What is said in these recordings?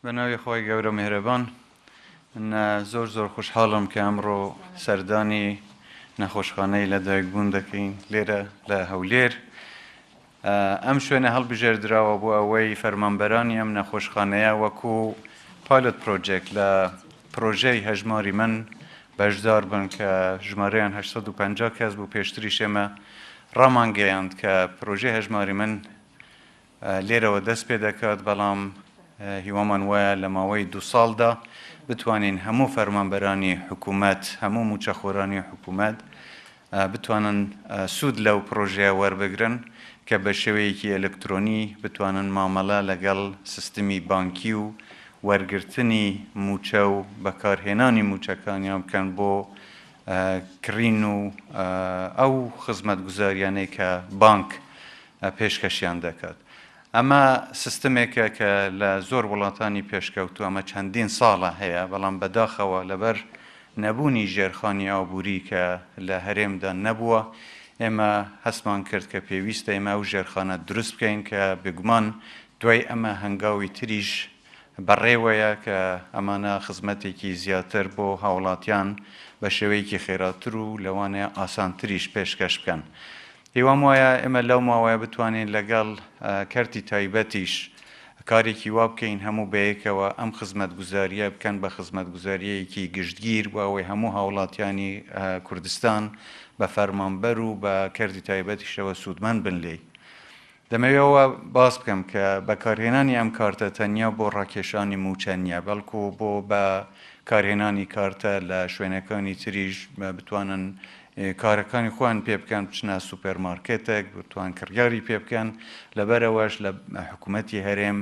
بەناوی خۆی گەورە میهرەبان من زۆر خوشحاڵم کە ئەمڕۆ سەردانی نەخۆشخانەی لەدایکبوون دەکەین لێرە لە هەولێر. ئەم شوێنە هەڵبژێردراوە بۆ ئەوەی فەرمانبەرانی ئەم نەخۆشخانەیە وەکو پایلۆت پرۆجێکت لە پرۆژەی هەژماری من بەشدار بن کە ژمارەیان 850 کەس بوو. پێشتریش ئێمە ڕامانگەیاند کە پرۆژەی هەژماری من لێرەوە دەست پێ دەکات، بەڵام هیوامان وایە لە ماوەی 2 ساڵدا بتوانین هەموو فەرمانبەرانی حکوومەت، هەموو موچەخۆرانی حکوومەت بتوانن سوود لەو پرۆژەیە وەربگرن کە بە شێوەیەکی ئەلکترۆنی بتوانن مامەڵە لەگەڵ سیستمی بانکی و وەرگرتنی موچە و بەکارهێنانی موچەکانیان بکەن بۆ کڕین و ئەو خزمەتگوزاریانەی کە بانک پێشکەشیان دەکات. ئەمە سیستمێکە کە لە زۆر وڵاتانی پێشکەوتووە، ئەمە چەندین ساڵە هەیە، بەڵام بەداخەوە لەبەر نەبوونی ژێرخانی ئابووری کە لە هەرێمدا نەبووە، ئێمە هەستمان کرد کە پێویستە ئێمە ئەو ژێرخانە دروست بکەین کە بگومان دوای ئەمە هەنگاوی تریش بەڕێوەیە کە ئەمانە خزمەتێکی زیاتر بۆ هاوڵاتیان بە شێوەیەکی خێراتر و لەوانەیە ئاسانتریش پێشکەش بکەن. هیوام وایە ئێمە لەو ماوەیە بتوانین لەگەڵ کەرتی تایبەتیش کارێکی وا بکەین هەموو بەیەکەوە ئەم خزمەتگوزاریە بکەن بە خزمەتگوزاریەیەکی گشتگیر بۆ ئەوەی هەموو هاوڵاتیانی کوردستان بە فەرمانبەر و بە کەرتی تایبەتیشەوە سوودمەند بن لێی. دەمەوێتەوە باس بکەم کە بەکارهێنانی ئەم کارتە تەنیا بۆ ڕاکێشانی موچە نیە، بەڵکو بۆ بە کارهێنانی کارتە لە شوێنەکانی تریش بتوانن کارەکانی خۆیان پێ بکەن، بچنە سوپەرمارکێتێک بتوان کڕیاری پێ بکەن. لەبەرەوەش لە حکوومەتی هەرێم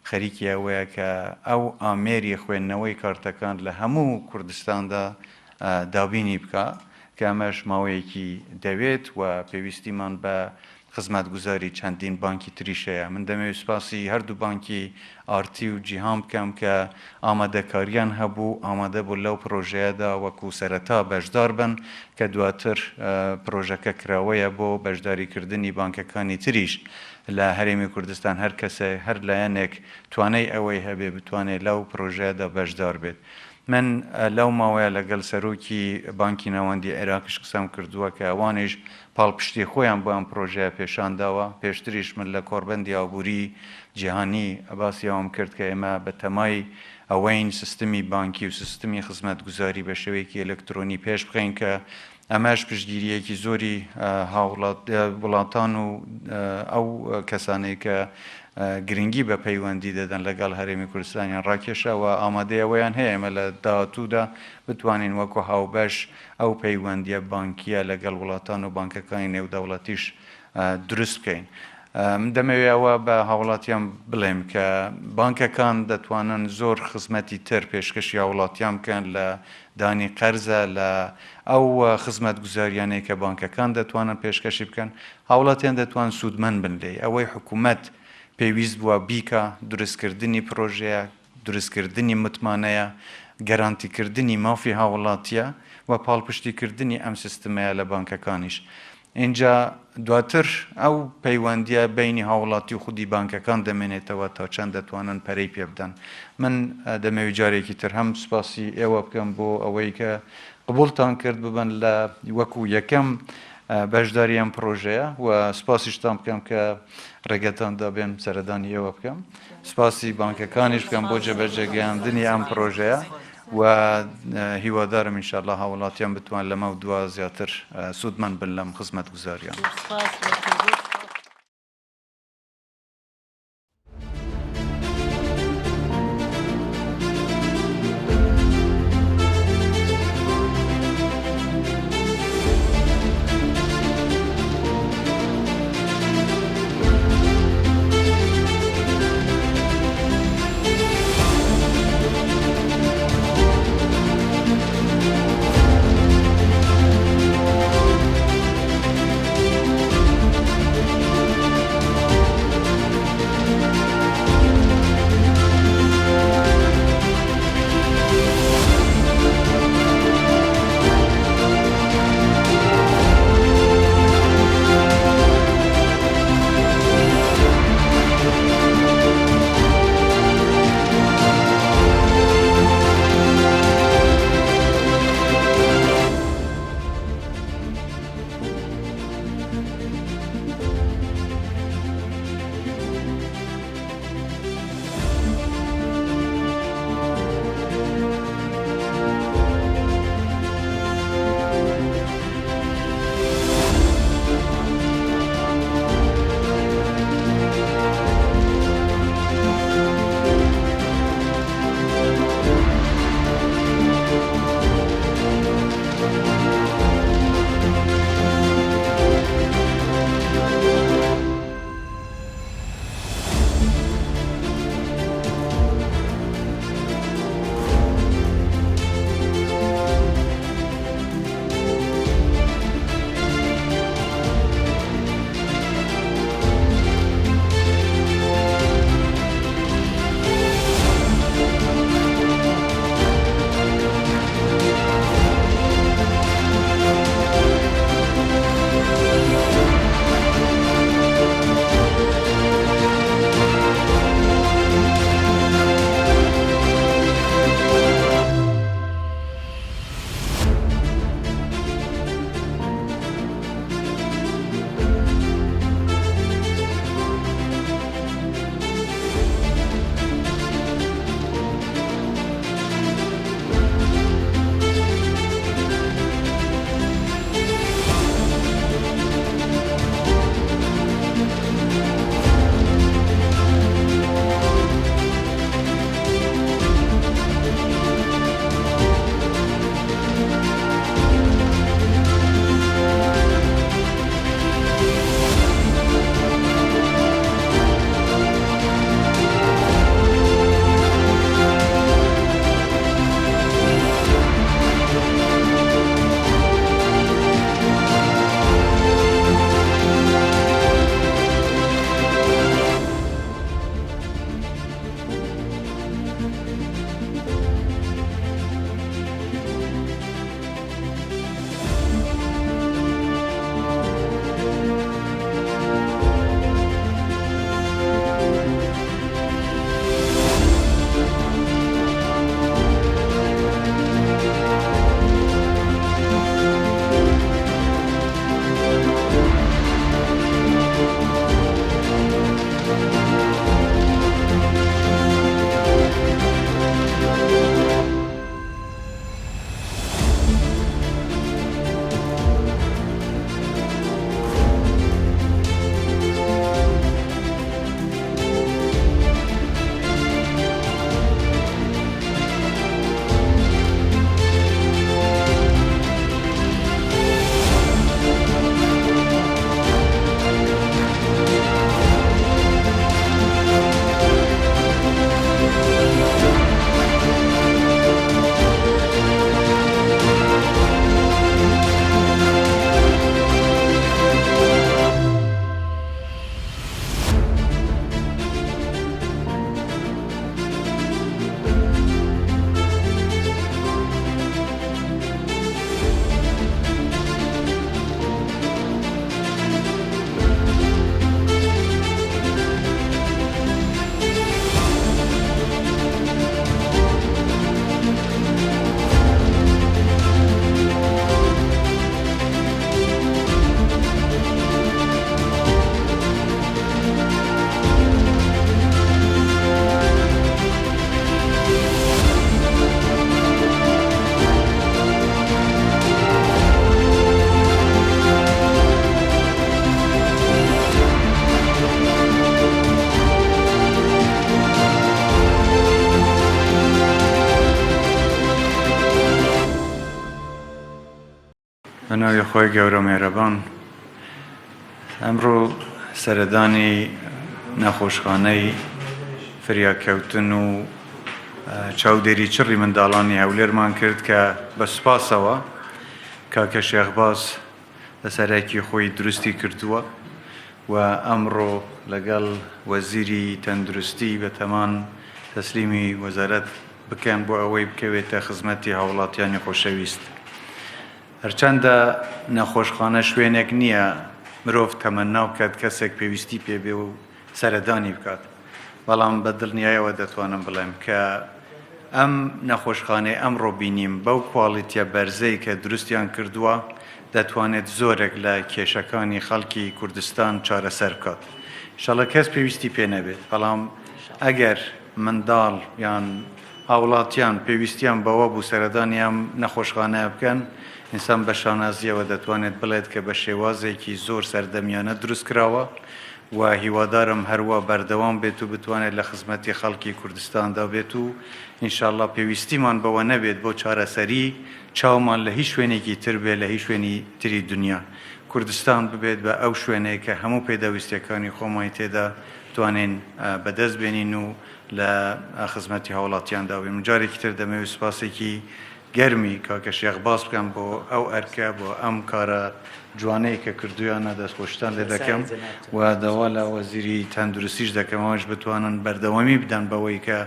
خەریکی ئەوەیە کە ئەو ئامێری خوێندنەوەی کارتەکان لە هەموو کوردستاندا دابینی بکە، کە ئەمەش ماوەیەکی دەوێت و پێویستیمان بە خزمەتگوزاری چەندین بانکی تریشەیە. من دەمەوێت سوپاسی هەردوو بانکی ئارتی و جیهان بکەم کە ئامادەکاریان هەبوو، ئامادە بوو لەو پرۆژەیەدا وەکو سەرەتا بەشدار بن کە دواتر پرۆژەکە کراوەیە بۆ بەشداریکردنی بانکەکانی تریش لە هەرێمی کوردستان. هەر کەسە هەر لایەنێک توانای ئەوەی هەبێ بتوانێت لەو پرۆژەیەدا بەشدار بێت. من لەو ماوەیە لەگەڵ سەرۆکی بانکی ناوەندی عێراقیش قسەم کردووە کە ئەوانیش پاڵپشتی خۆیان بۆ ئەم پرۆژەیە پیشانداوە. پێشتریش من لە کۆڕبەندی ئابووری جیهانی باسیەوەم کرد کە ئێمە بە تەمای ئەوەین سیستمی بانکی و سیستمی خزمەتگوزاری بە شێوەیەکی ئەلکترۆنی پێش بخەین کە ئەمەش پشتگیریەکی زۆری وڵاتان و ئەو کەسانەی کە گرنگی بە پەیوەندی دەدەن لەگەڵ هەرێمی کوردستانیان ڕاکێشەوە ئامادەیەوەیان هەیە ئێمە لە داهاتوودا بتوانین وەکو هاوبەش ئەو پەیوەندیە بانکیە لەگەڵ وڵاتان و بانکەکانی نێودەوڵەتیش دروست بکەین. من دەمەوێتەوە بە هاوڵاتیان بڵێم کە بانکەکان دەتوانن زۆر خزمەتی تر پێشکەشی هاوڵاتیان بکەن لە دانی قەرزە، لە ئەو خزمەتگوزاریانەی کە بانکەکان دەتوانن پێشکەشی بکەن، هاوڵاتیان دەتوان سوودمەند بن لێ. ئەوەی حکوومەت پێویست بووە بیکە دروستکردنی پرۆژەیە، دروستکردنی متمانەیە، گەرانتیکردنی مافی هاوڵاتیە و پاڵپشتیکردنی ئەم سیستمەیە لە بانکەکانیش. اینجا دواتر ئەو پەیوەندیە بینی هاوڵاتی و خودی بانکەکان دەمێنێتەوە تا چەند دەتوانن پەرەی پێ بدەن. من دەمەوێت جارێکی تر هەم سوپاسی ئێوە بکەم بۆ ئەوەی کە قبوڵتان کرد ببن لە وەکو یەکەم بەشداری ئەم پرۆژەیە و سوپاسیشتان بکەم کە ڕێگەتان دابێن سەردانی ئێوە بکەم. سوپاسی بانکەکانیش بکەم بۆ جێبەجێگەیاندنی ئەم پرۆژەیە و هیوادارم ئینشاءالله هاوڵاتیان بتوان لەمە و دووە زیاتر سوودمەند بن لەم خزمەتگوزاریان. بناوی خۆی گەورە مێرەبان ئەمڕۆ سەردانی نەخۆشخانەی فریاکەوتن و چاودێری چڕی منداڵانی هەولێرمان کرد کە بە سوپاسەوە کاکە شێخباز لەسەرێکی خۆی دروستی کردووە و ئەمڕۆ لەگەڵ وەزیری تەندروستی بەتەمان تەسلیمی وەزارەت بکەن بۆ ئەوەی بکەوێتە خزمەتی هاوڵاتیانی خۆشەویست. هەرچەندە نەخۆشخانە شوێنێک نییە مرۆڤ تەمەنا بکات کەسێک پێویستی پێبێ و سەردانی بکات، بەڵام بە دڵنیایەوە دەتوانم بڵێم کە ئەم نەخۆشخانەی ئەمڕۆ بینیم بەو کواڵیتیە بەرزەی کە دروستیان کردووە دەتوانێت زۆرێک لە کێشەکانی خەڵکی کوردستان چارەسەر بکات. ئینشاڵڵا کەس پێویستی پێ نەبێت، بەڵام ئەگەر منداڵ یان هاوڵاتیان پێویستیان بەوە بوو سەردانی ئەم نەخۆشخانەیە بکەن، ئینسان بە شانازیەوە دەتوانێت بڵێت کە بە شێوازێکی زۆر سەردەمیانە دروست کراوە و هیوادارم هەروە بەردەوام بێت و بتوانێت لە خزمەتی خەڵکی کوردستاندا بێت و ئینشاءڵڵا پێویستیمان بەوە نەبێت بۆ چارەسەری چاومان لە هیچ شوێنێکی تر بێت لە هیچ شوێنی تری دنیا. کوردستان ببێت بە ئەو شوێنەیە کە هەموو پێدەویستیەکانی خۆمانی تێدا توانین بەدەست بێنین و لە خزمەتی هاوڵاتیاندا بین. جارێکی تر دەمەوێت سوپاسێکی گەرمی کاکە شێخباز بکەم بۆ ئەو ئەرکە بۆ ئەم کارە جوانەی کە کردویانە دەستخۆشتان لێ دەکەم و داوا لە وەزیری تەندروستیش دەکەم ئەوەش بتوانن بەردەوامی بدەن بەوەی کە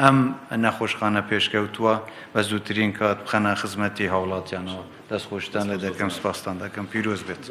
ئەم نەخۆشخانە پێشکەوتووە بە زووترین کات بخەنە خزمەتی هاوڵاتیانەوە. دەستخۆشتان لێ دەکەم، سوپاستان دەکەم. پیرۆز بێت.